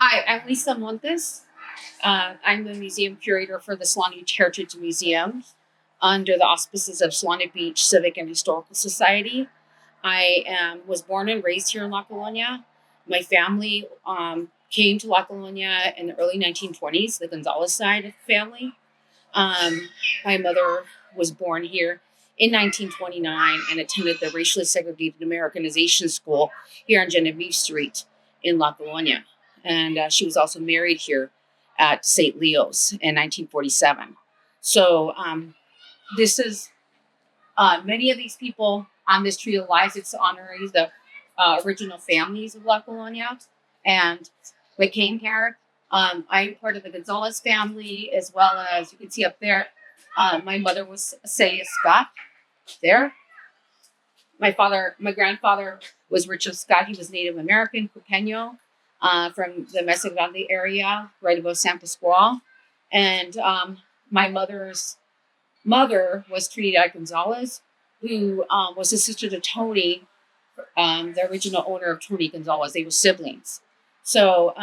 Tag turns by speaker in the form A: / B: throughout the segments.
A: Hi, I'm Lisa Montes. I'm the museum curator for the Solana Heritage Museum under the auspices of Solana Beach Civic and Historical Society. Was born and raised here in La Colonia. My family came to La Colonia in the early 1920s, the Gonzalez side of the family. My mother was born here in 1929 and attended the racially segregated Americanization school here on Genevieve Street in La Colonia. And she was also married here at St. Leo's in 1947. So this is many of these people on this Tree of Lives. It's honoring the original families of La Colonia, and they came here. I'm part of the Gonzalez family, as well as you can see up there. My mother was Say Scott. There. My grandfather was Richard Scott. He was Native American, Cupeño, from the Mesa Grande area, right above San Pascual. And my mother's mother was Trinidad Gonzalez, who was the sister to Tony, the original owner of Tony Gonzalez. They were siblings. So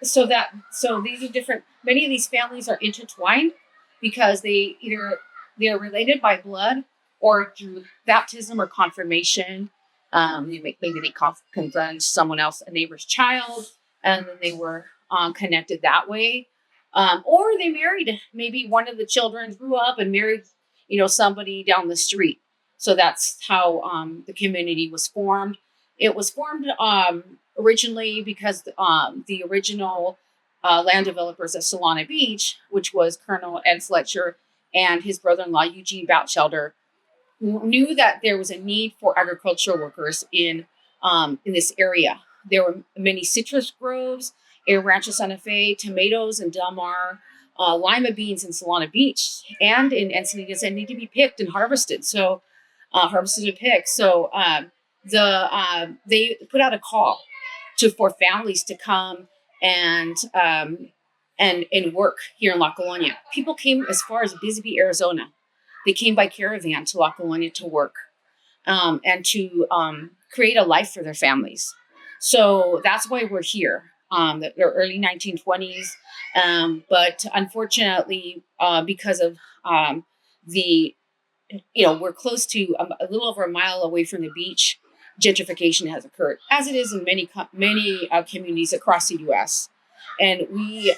A: these are different. Many of these families are intertwined because they're related by blood or through baptism or confirmation. Maybe they confirmed someone else, a neighbor's child, and then they were connected that way. Or they married. Maybe one of the children grew up and married, somebody down the street. So that's how the community was formed. It was formed originally because the original land developers at Solana Beach, which was Colonel Ed Fletcher and his brother-in-law Eugene Batchelder, knew that there was a need for agricultural workers in this area. There were many citrus groves in Rancho Santa Fe, tomatoes in Del Mar, lima beans in Solana Beach, and in Encinitas that need to be picked and harvested. So harvested and picked. So they put out a call for families to come and work here in La Colonia. People came as far as Bisbee, Arizona. They came by caravan to La Colonia to work and to create a life for their families. So that's why we're here. The early 1920s, but unfortunately, because of we're close to a little over a mile away from the beach, gentrification has occurred, as it is in many communities across the U.S. And we,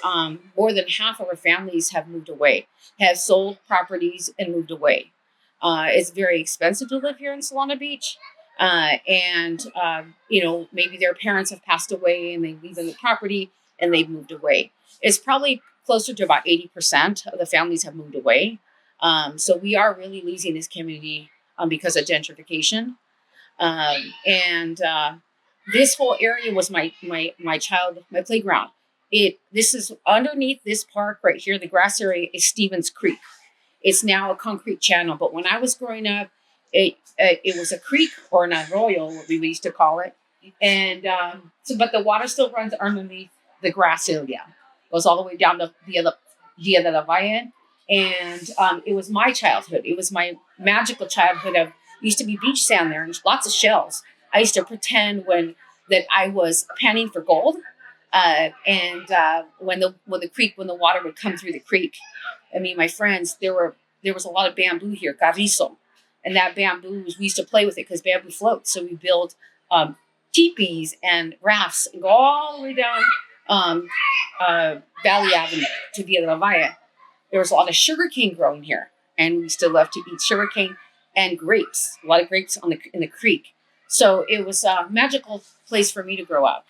A: more than half of our families have moved away, have sold properties and moved away. It's very expensive to live here in Solana Beach. Maybe their parents have passed away and they leave them the property and they've moved away. It's probably closer to about 80% of the families have moved away. So we are really losing this community because of gentrification. This whole area was my playground. This is underneath this park right here. The grass area is Stevens Creek. It's now a concrete channel, but when I was growing up, it was a creek or an arroyo, what we used to call it. And but the water still runs underneath the grass area. It goes all the way down to Dia de la Valle. And it was my childhood. It was my magical childhood of used to be beach sand there and lots of shells. I used to pretend that I was panning for gold. When the water would come through the creek, my friends, there was a lot of bamboo here, carrizo. And that bamboo, we used to play with it because bamboo floats. So we build teepees and rafts and go all the way down Valley Avenue to Villa de la Valle. There was a lot of sugarcane growing here, and we still love to eat sugarcane and grapes. A lot of grapes in the creek. So it was a magical place for me to grow up.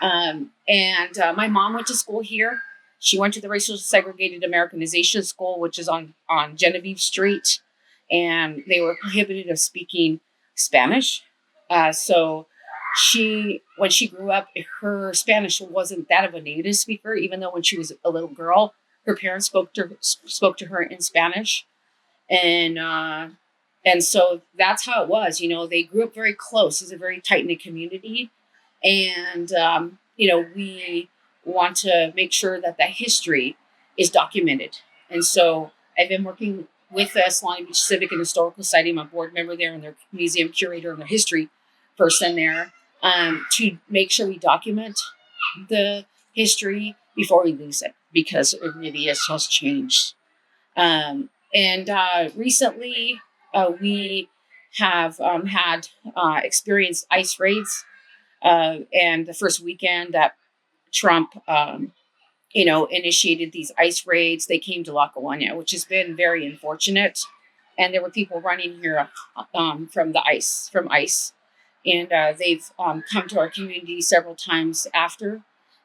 A: My mom went to school here. She went to the racially segregated Americanization school, which is on Genevieve Street. And they were prohibited of speaking Spanish. So when she grew up, her Spanish wasn't that of a native speaker, even though when she was a little girl, her parents spoke to her in Spanish. And so that's how it was. They grew up very close. It's a very tight-knit community. And, we want to make sure that history is documented. And so I've been working with the Solana Beach Civic and Historical Society. I'm a board member there and their museum curator and their history person there to make sure we document the history before we lose it, because it really has changed. And recently, we have had experienced ICE raids. And the first weekend that Trump, initiated these ICE raids, they came to La Colonia, which has been very unfortunate. And there were people running here from ICE, and they've come to our community several times after,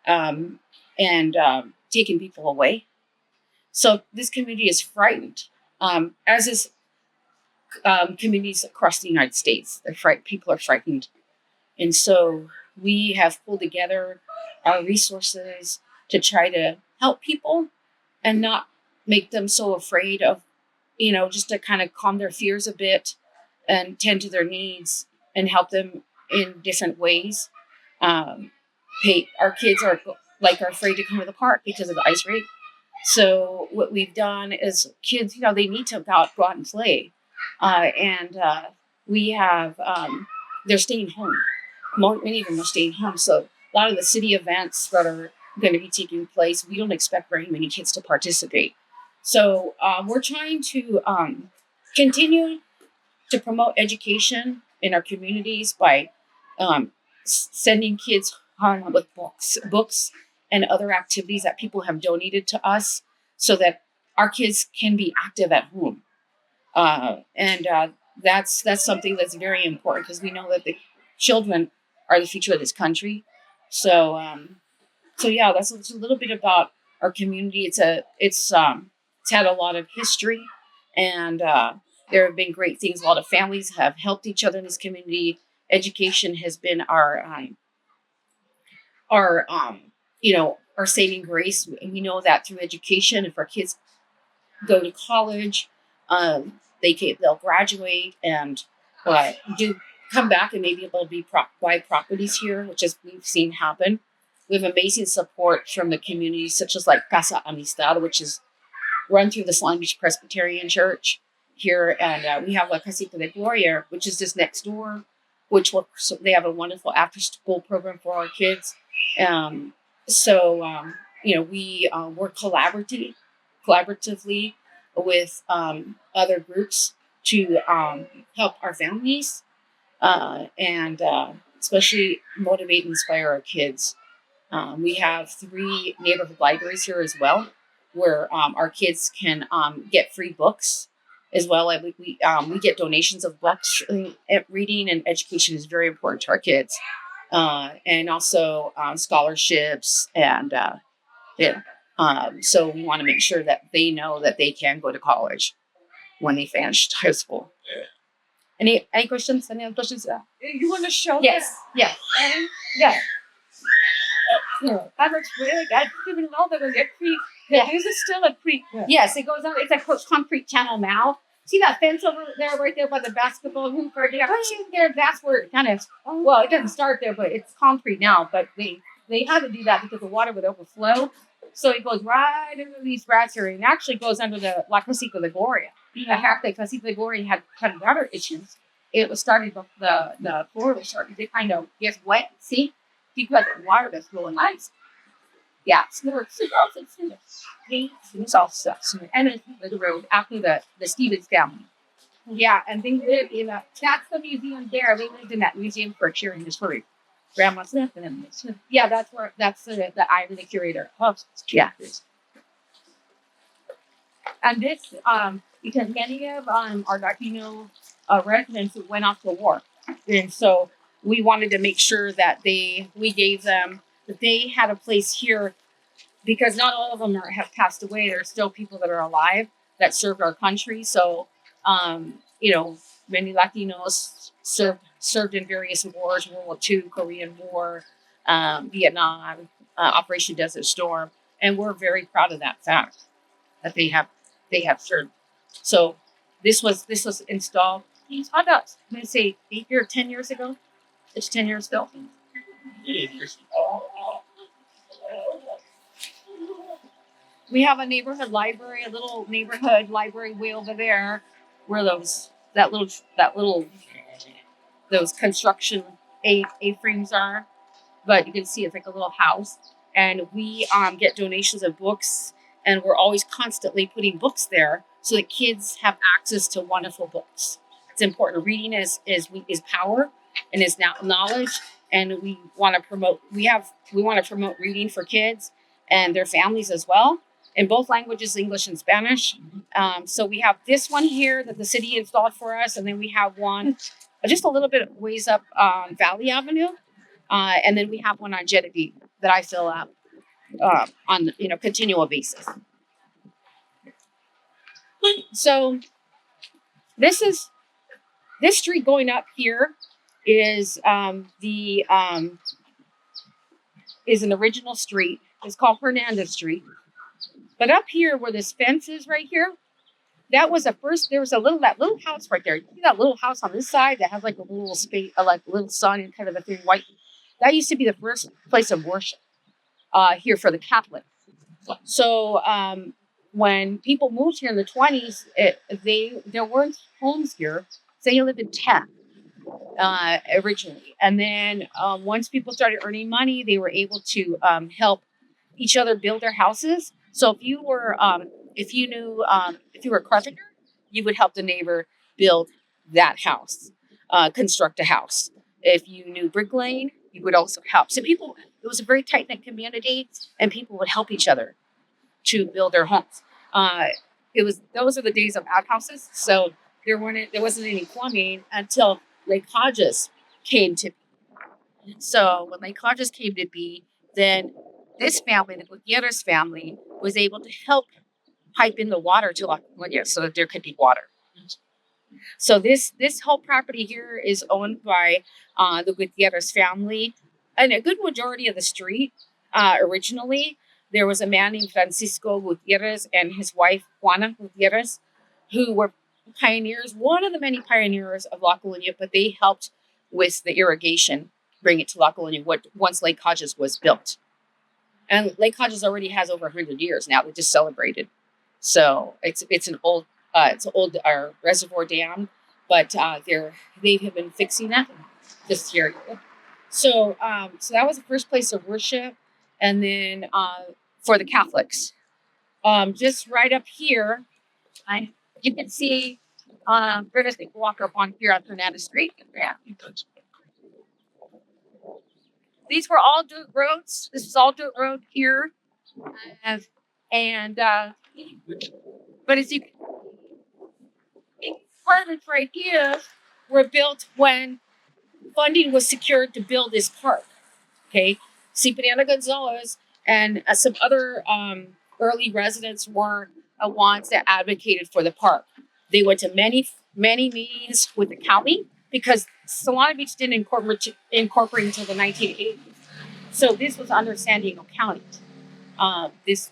A: and taken people away. So this community is frightened, as is communities across the United States. People are frightened, and so we have pulled together our resources to try to help people and not make them so afraid of, just to kind of calm their fears a bit and tend to their needs and help them in different ways. Our kids are afraid to come to the park because of the ice rink. So what we've done is kids, they need to go out and play. And we have, they're staying home. Many of them are staying home. So a lot of the city events that are going to be taking place, we don't expect very many kids to participate. So we're trying to continue to promote education in our communities by sending kids home with books and other activities that people have donated to us, so that our kids can be active at home. And that's something that's very important, because we know that the children are the future of this country. So yeah, that's a little bit about our community. It's had a lot of history, and there have been great things. A lot of families have helped each other in this community. Education has been our our saving grace. And we know that through education, if our kids go to college, they'll graduate and do come back and maybe able to buy properties here, which is we've seen happen. We have amazing support from the community, such as like Casa Amistad, which is run through the Solana Beach Presbyterian Church here, and we have La Casita de Gloria, which is just next door, so they have a wonderful after-school program for our kids. We work collaboratively with other groups to help our families and especially motivate and inspire our kids. We have 3 neighborhood libraries here as well, where our kids can get free books as well. Like we get donations of books. Reading and education is very important to our kids, and also scholarships and so we want to make sure that they know that they can go to college when they finish high school. Any questions? Any other questions?
B: You want to show
A: Yes.
B: that?
A: Yeah.
B: That looks really good. I didn't even know there was a creek.
A: Yeah.
B: Is it still a creek?
A: Yes, it goes on. It's a concrete channel now. See that fence over there, right there by the basketball hoop right there? There, that's where it kind of, well, it doesn't start there, but it's concrete now. But they had to do that because the water would overflow. So it goes right into these grass areas, and actually goes under the La Casita de Gloria. The fact that Casita de Gloria had kind of water issues, it was starting, the floor was starting to kind of get wet. See? Because the water that's flowing nice. Yeah, it's all stuff. And it's the road after the Stevens family. Yeah, and they lived in that's the museum there. They lived in that museum for sharing the story. Grandma Smith and them. Yeah, that's the I'm the curator. Oh, yeah. And this, because many of our Latino residents went off to war. And so we wanted to make sure that we gave them, that they had a place here, because not all of them have passed away. There are still people that are alive that served our country. So, many Latinos served in various wars: World War II, Korean War, Vietnam, Operation Desert Storm, and we're very proud of that fact that they have served. So this was installed. About, I'm going to say 8 or 10 years ago. It's 10 years ago. We have a neighborhood library, a little neighborhood library way over there, where those construction A-frames are. but you can see it's like a little house. And we get donations of books, and we're always constantly putting books there so that kids have access to wonderful books. It's important. Reading is power and is now knowledge, and we want to promote. We want to promote reading for kids and their families as well in both languages, English and Spanish. So we have this one here that the city installed for us, and then we have one just a little bit ways up on Valley Avenue, and then we have one on Genevieve that I fill up on continual basis. So this street going up here is is an original street. It's called Hernandez Street. But up here where this fence is right here, that was that little house right there. You see that little house on this side that has like a little space, like a little sun and kind of a thing white. That used to be the first place of worship here for the Catholics. So when people moved here in the 20s, there weren't homes here. They lived in tech originally. And then once people started earning money, they were able to help each other build their houses. So if you were if you were a carpenter, you would help the neighbor build that house, construct a house. If you knew bricklaying, you would also help. So it was a very tight-knit community, and people would help each other to build their homes. Those are the days of outhouses. So there wasn't any plumbing until Lake Hodges came to be. So when Lake Hodges came to be, then this family, the Gutierrez family, was able to help pipe in the water to La Colonia so that there could be water. So this whole property here is owned by the Gutierrez family, and a good majority of the street originally, there was a man named Francisco Gutierrez and his wife Juana Gutierrez, who were pioneers, one of the many pioneers of La Colonia, but they helped with the irrigation, bring it to La Colonia once Lake Hodges was built. And Lake Hodges already has over 100 years now. They just celebrated. So it's an old reservoir dam, but they have been fixing it this year. So that was the first place of worship, and then for the Catholics, just right up here, you can see British walk up on here on Hernandez Street. Yeah. These were all dirt roads. This is all dirt road here, but as you apartments right here were built when funding was secured to build this park. Okay, Cipriana Gonzalez and some other early residents were ones that advocated for the park. They went to many meetings with the county because Solana Beach didn't incorporate until the 1980s. So this was under San Diego County. This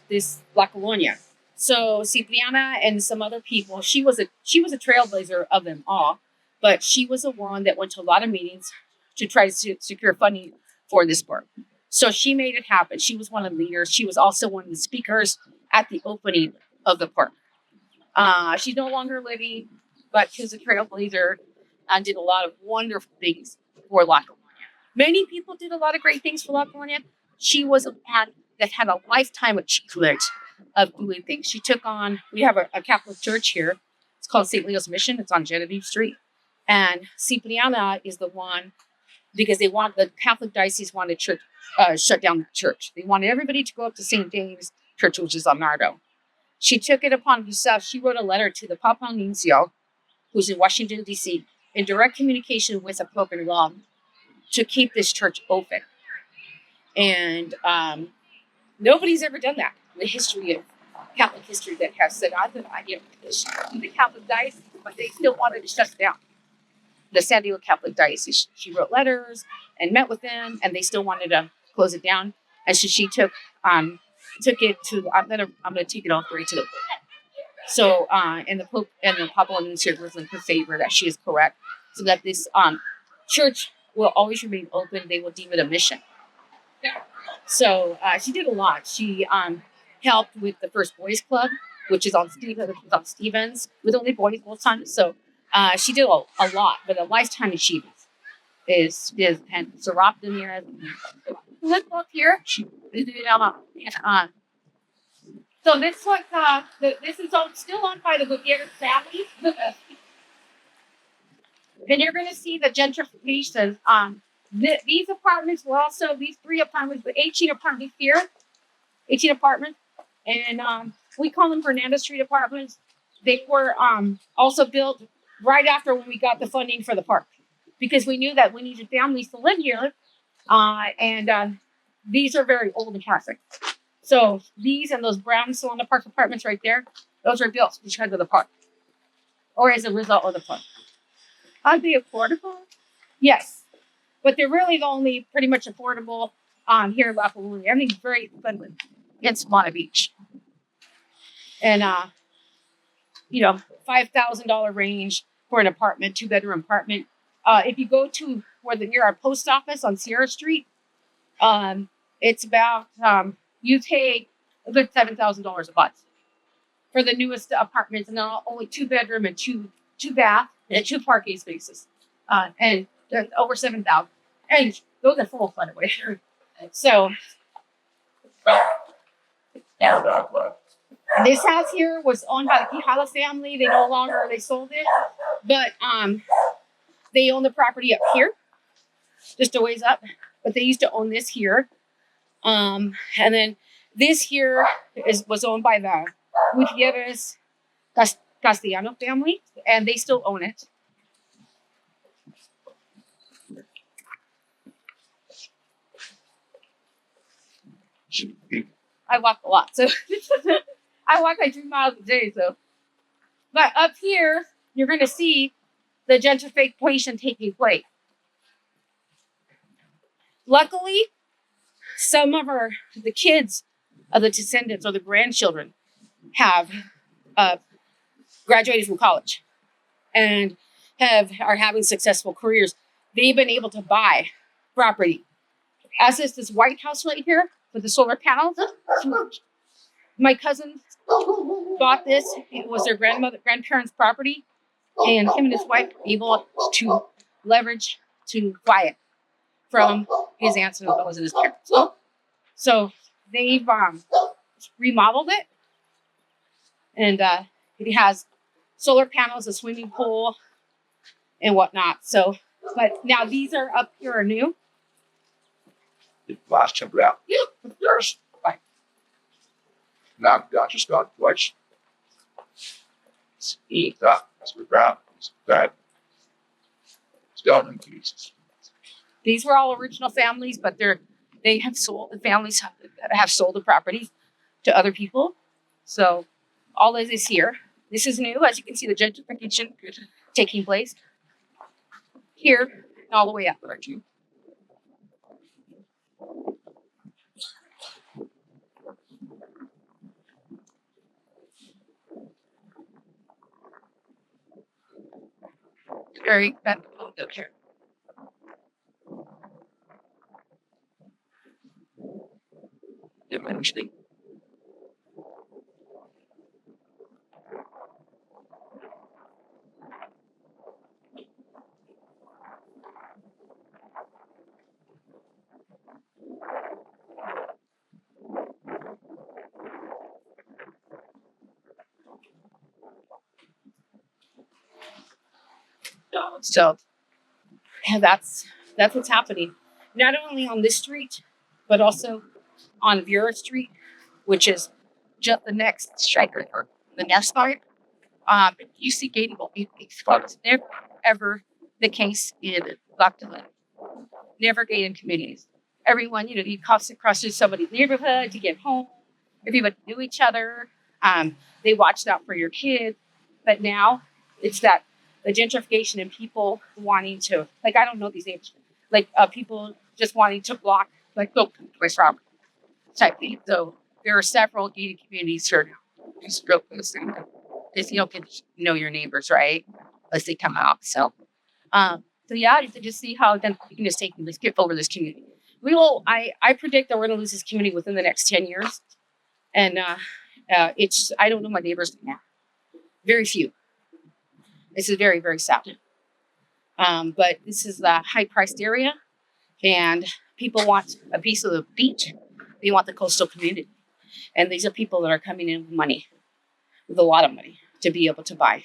A: La Colonia. So Cipriana and some other people, she was a trailblazer of them all, but she was the one that went to a lot of meetings to try to secure funding for this park. So she made it happen. She was one of the leaders. She was also one of the speakers at the opening of the park. She's no longer living, but she was a trailblazer and did a lot of wonderful things for La Colonia. Many people did a lot of great things for La Colonia. She was a man that had a lifetime achievement of doing things. She took on, we have a Catholic church here. It's called St. Leo's Mission. It's on Genevieve Street. And Cipriana is the one, because the Catholic diocese wanted church, shut down the church. They wanted everybody to go up to St. Dave's Church, which is on Nardo. She took it upon herself. She wrote a letter to the Papa Nuncio, who's in Washington, D.C., in direct communication with the Pope in Rome to keep this church open. And nobody's ever done that in the history of Catholic history that has said, I give this to the Catholic diocese, but they still wanted to shut it down. The San Diego Catholic Diocese. She wrote letters and met with them, and they still wanted to close it down. And so she took it to. I'm gonna take it all three to the Pope. So and the Pope and the Papa Nuncio was in her favor that she is correct, so that this church will always remain open. They will deem it a mission. So she did a lot. She helped with the first boys club, which is on Stevens, with only boys both times. So she did a lot, but a lifetime achievement is and Serap Ramirez. let's look here. So this was this is all still owned by the Gutierrez family. Then you're going to see the gentrification. These apartments were also these 3 apartments, but 18 apartments here, 18 apartments, and we call them Fernandez Street apartments. They were also built right after when we got the funding for the park, because we knew that we needed families to live here, and these are very old apartments. So these and those brown Solana Park apartments right there, those were built because of the park, or as a result of the park.
B: Are they affordable?
A: Yes, but they're really the only pretty much affordable here in La Colonia. Everything's very expensive in Solana Beach, and $5,000 range for an apartment, 2-bedroom apartment. If you go to near our post office on Sierra Street, it's about you pay a good $7,000 a month for the newest apartments, and they're only 2-bedroom and two bath and 2 parking spaces, and they're over $7,000. And those are full, by the way. So this house here was owned by the Quijada family. They sold it, but they own the property up here, just a ways up. But they used to own this here, and then this here was owned by the Gutierrez Castellano family, and they still own it. I walk a lot, so I walk like 3 miles a day. So, but up here, you're going to see the gentrification taking place. Luckily, some of the kids of the descendants or the grandchildren have graduated from college and are having successful careers. They've been able to buy property. As is this White House right here with the solar panels. My cousin bought this. It was their grandparents' property, and him and his wife were able to leverage to buy it from his aunts and uncles and his parents. So they've remodeled it, and it has solar panels, a swimming pool, and whatnot. So, but now these are up here are new.
C: Last temper out. Yeah, there's
A: right.
C: Now I just got twice. Eat up. That's what ground. That stone and pieces.
A: These were all original families, but they have sold the families have sold the properties to other people. So all this is here. This is new, as you can see the gentrification taking place here and all the way up there too. Very bad. Here. Dimensioning. So yeah, that's what's happening. Not only on this street, but also on Vera Street, which is just the next striker or the next part. You see gated spots. Never ever the case in Lockdown. Never gated communities. Everyone, you cross through somebody's neighborhood to get home. Everybody knew each other. They watched out for your kids. But now it's that the gentrification and people wanting to, like, I don't know these names, like people just wanting to block, like, go to my property type thing. So there are several gated communities here now. Just real close. Because you don't get to know your neighbors, right? As they come out. So yeah, you can just see how gentrification is taking this, get over this community. I predict that we're going to lose this community within the next 10 years. And I don't know my neighbors anymore. Very few. This is very, very sad. But this is the high-priced area, and people want a piece of the beach. They want the coastal community. And these are people that are coming in with money, with a lot of money to be able to buy.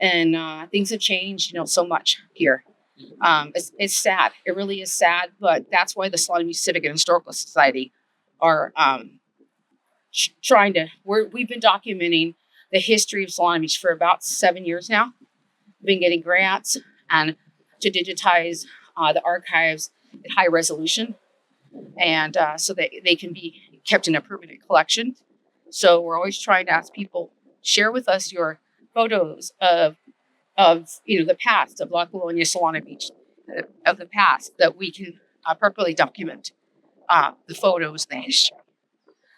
A: And things have changed, so much here. It's sad. It really is sad. But that's why the Solana Civic and Historical Society are trying to. We've been documenting the history of Solana Beach for about 7 years now. We've been getting grants and to digitize the archives at high resolution, and so that they can be kept in a permanent collection. So we're always trying to ask people, share with us your photos of the past of La Colonia, Solana Beach, of the past, that we can properly document the photos, the history.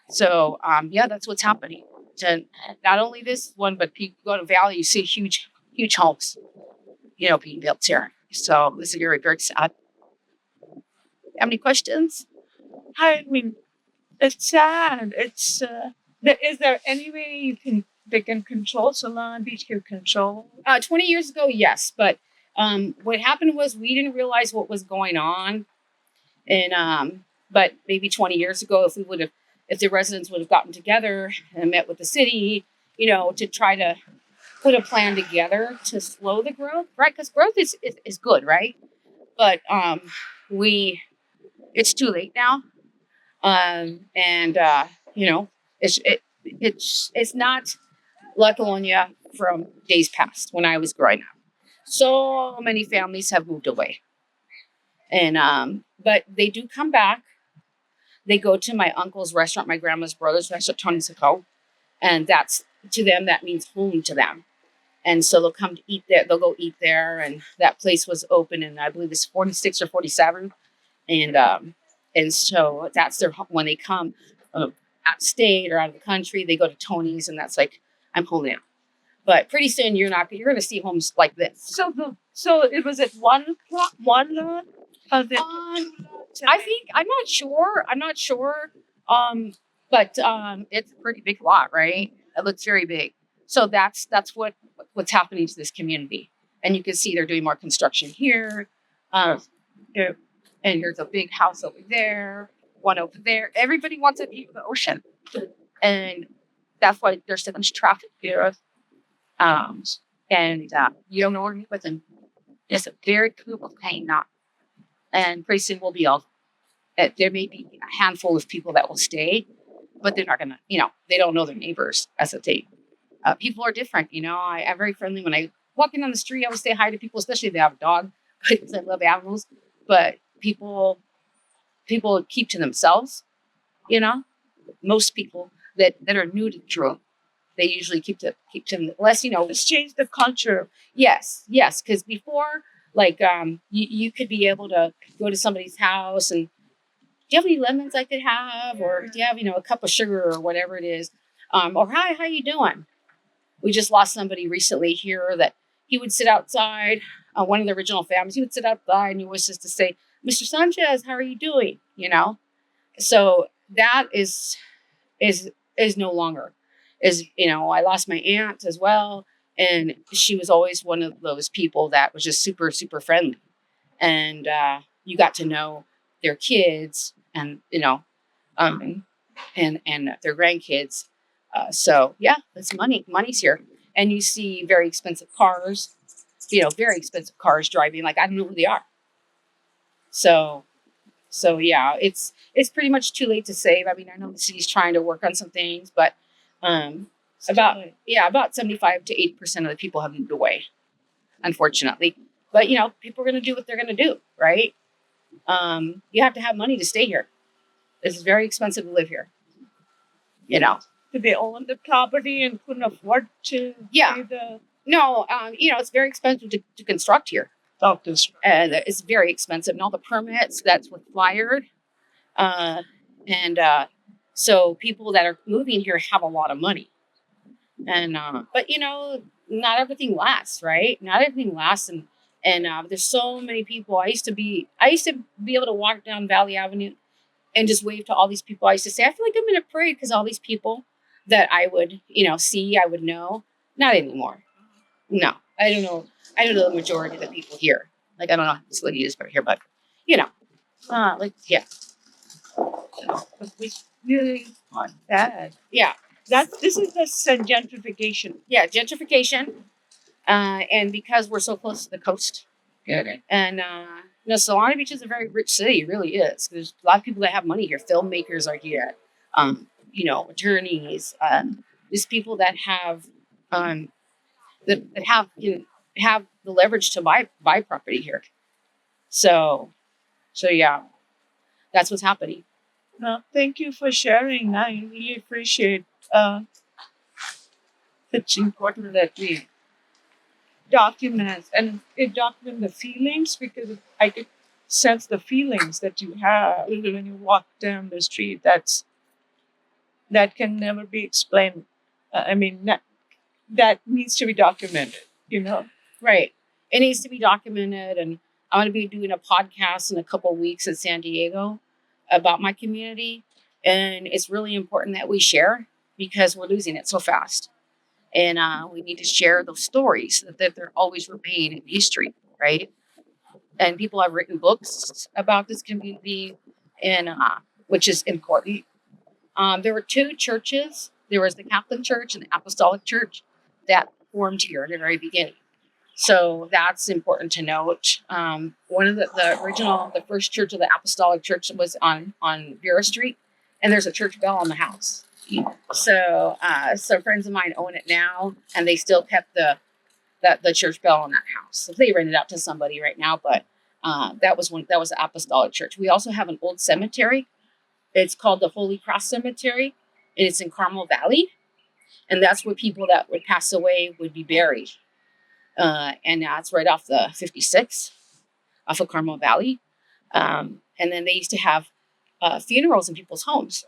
A: So that's what's happening. And not only this one, but people go to Valley, you see huge homes, being built here. So this is very, very sad. Have any questions?
B: I mean, it's sad. It's is there any way they can control Solana Beach? Can control?
A: 20 years ago, yes, but what happened was we didn't realize what was going on, and but maybe 20 years ago, if the residents would have gotten together and met with the city, to try to put a plan together to slow the growth, right? Because growth is good, right? But it's too late now. It's not La Colonia from days past when I was growing up. So many families have moved away, and but they do come back. They go to my uncle's restaurant, my grandma's brother's restaurant, Tony Sacco, and that's, to them, that means home to them. And so they'll come to eat there. They'll go eat there, and that place was open in, I believe, it's 46 or 47, and so that's their home. When they come out of state or out of the country, they go to Tony's, and that's like, I'm home now. But pretty soon you're going to see homes like this.
B: So it was at one lot.
A: I think I'm not sure. But it's a pretty big lot, right? It looks very big. So that's what's happening to this community, and you can see they're doing more construction here. And there's a big house over there, one over there. Everybody wants to be with the ocean, and that's why there's so much traffic here. And you don't know where to meet with them. It's a very cool hanging out. And pretty soon we'll be all. There may be a handful of people that will stay, but they're not gonna. They don't know their neighbors as a they. People are different. I'm very friendly. When I walk in on the street, I would say hi to people, especially if they have a dog, because I love animals. But people keep to themselves. Most people that are new to the drill, they usually keep to unless
B: It's changed the culture.
A: Yes, because before, like, you could be able to go to somebody's house and, do you have any lemons I could have, or do you have a cup of sugar or whatever it is, or hi, how you doing? We just lost somebody recently here that he would sit outside. One of the original families, he would sit outside and he was just to say, Mr. Sanchez, how are you doing? So that is no longer. I lost my aunt as well, and she was always one of those people that was just super, super friendly, and you got to know their kids and and their grandkids. So yeah, it's money's here, and you see very expensive cars, driving. Like, I don't know who they are. So yeah, it's pretty much too late to save. I mean, I know the city's trying to work on some things, but about 75 to 80% of the people have moved away, unfortunately. But people are going to do what they're going to do, right? You have to have money to stay here. It's very expensive to live here.
B: Did they own the property and couldn't afford to pay the?
A: No, it's very expensive to construct here. It's very expensive, and all the permits that's required. So people that are moving here have a lot of money. And but not everything lasts, right? Not everything lasts, and there's so many people. I used to be able to walk down Valley Avenue and just wave to all these people. I used to say, I feel like I'm in a parade, because all these people that I would see, I would know. Not anymore. No, I don't know the majority of the people here. Like, I don't know how this lady is here, but
B: Like
A: Yeah.
B: we really want that.
A: Yeah.
B: This is the gentrification.
A: Yeah. Gentrification. And because we're so close to the coast.
B: Good.
A: And, Solana Beach is a very rich city. It really is. There's a lot of people that have money here. Filmmakers are here. Attorneys, these people that have, that have the leverage to buy property here. So yeah, that's what's happening.
B: No, thank you for sharing. I really appreciate. It's important that we document the feelings, because I could sense the feelings that you have when you walk down the street. That can never be explained. That needs to be documented.
A: Right. It needs to be documented. And I'm going to be doing a podcast in a couple of weeks in San Diego about my community. And it's really important that we share because we're losing it so fast. And we need to share those stories that they're always remain in history, right? And people have written books about this community, and which is important. There were two churches. There was the Catholic Church and the Apostolic Church that formed here in the very beginning. So that's important to note. One of the first church of the Apostolic Church was on Vera Street, and there's a church bell on the house. So some friends of mine own it now, and they still kept the church bell on that house. So they rent it out to somebody right now, but that was the Apostolic Church. We also have an old cemetery. It's called the Holy Cross Cemetery, and it's in Carmel Valley, and that's where people that would pass away would be buried. And that's right off the 56, off of Carmel Valley. And then they used to have funerals in people's homes.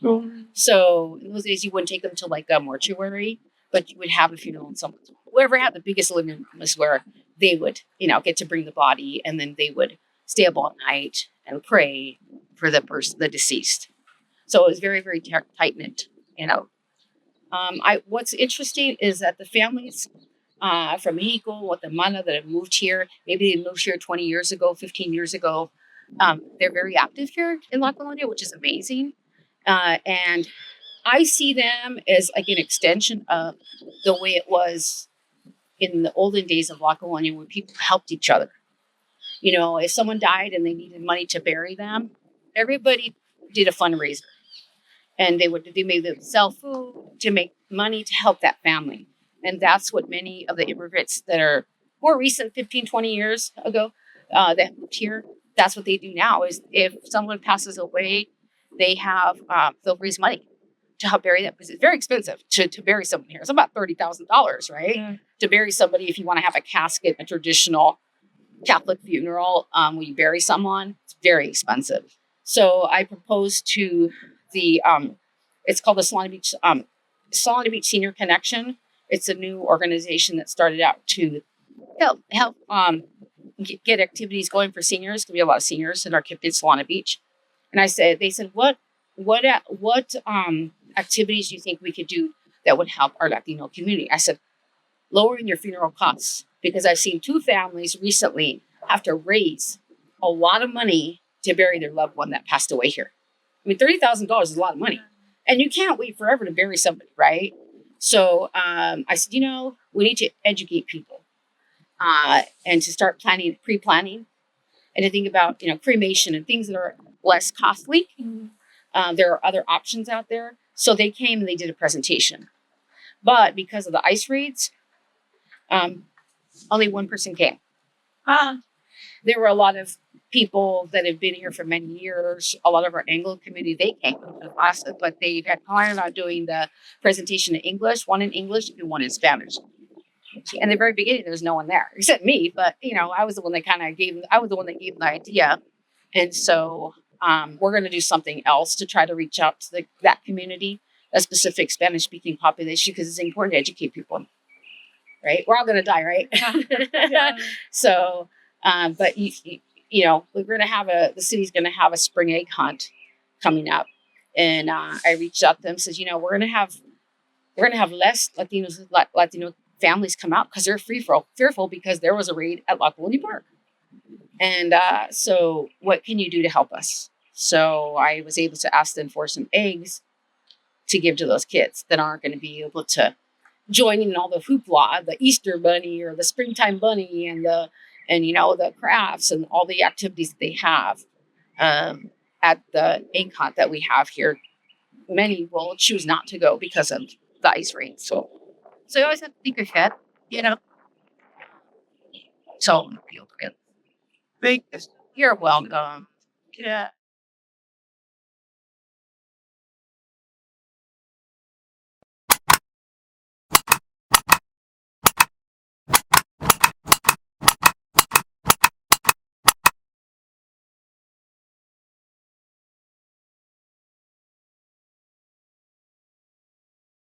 B: Mm.
A: So in those days, you wouldn't take them to like a mortuary, but you would have a funeral in someone's home. Whoever had the biggest living room was where they would, get to bring the body, and then they would stay up all night and pray for the deceased. So it was very, very tight knit. What's interesting is that the families from Mexico, Guatemala that have moved here, maybe they moved here 20 years ago, 15 years ago. They're very active here in La Colonia, which is amazing. And I see them as like an extension of the way it was in the olden days of La Colonia, where people helped each other. If someone died and they needed money to bury them, everybody did a fundraiser. And they would sell food to make money to help that family. And that's what many of the immigrants that are more recent, 15, 20 years ago, that moved here, that's what they do now. Is if someone passes away, they'll raise money to help bury them, because it's very expensive to bury someone here. It's about $30,000, right?
B: Yeah.
A: To bury somebody, if you want to have a casket, a traditional Catholic funeral, where you bury someone, it's very expensive. So I proposed to the, it's called the Solana Beach Senior Connection. It's a new organization that started out to help get activities going for seniors. There'll be a lot of seniors in our Solana Beach. And they said, what activities do you think we could do that would help our Latino community? I said, lowering your funeral costs, because I've seen two families recently have to raise a lot of money to bury their loved one that passed away here. I mean, $30,000 is a lot of money, and you can't wait forever to bury somebody, right? So I said, we need to educate people and to start pre-planning, and to think about, cremation and things that are less costly. There are other options out there. So they came and they did a presentation. But because of the ICE raids, only one person came. There were a lot of people that have been here for many years. A lot of our Anglo community, they came to the class, but they had planned on doing the presentation in English, one in English and one in Spanish. In the very beginning, there was no one there except me. But I was the one that gave the idea, and so we're going to do something else to try to reach out to that community, a specific Spanish-speaking population, because it's important to educate people. Right, we're all going to die, right?
B: Yeah.
A: So, but we're going to have the city's going to have a spring egg hunt coming up, and I reached out to them, says, we're going to have less Latino families come out because they're fearful because there was a raid at La Colonia Park. And so, what can you do to help us? So, I was able to ask them for some eggs to give to those kids that aren't going to be able to join in all the hoopla, the Easter bunny or the springtime bunny and the crafts and all the activities that they have at the egg hunt that we have here. Many will choose not to go because of the ice rain. So you always have to think ahead, you know. So
B: Thank you.
A: you're welcome.
B: Yeah.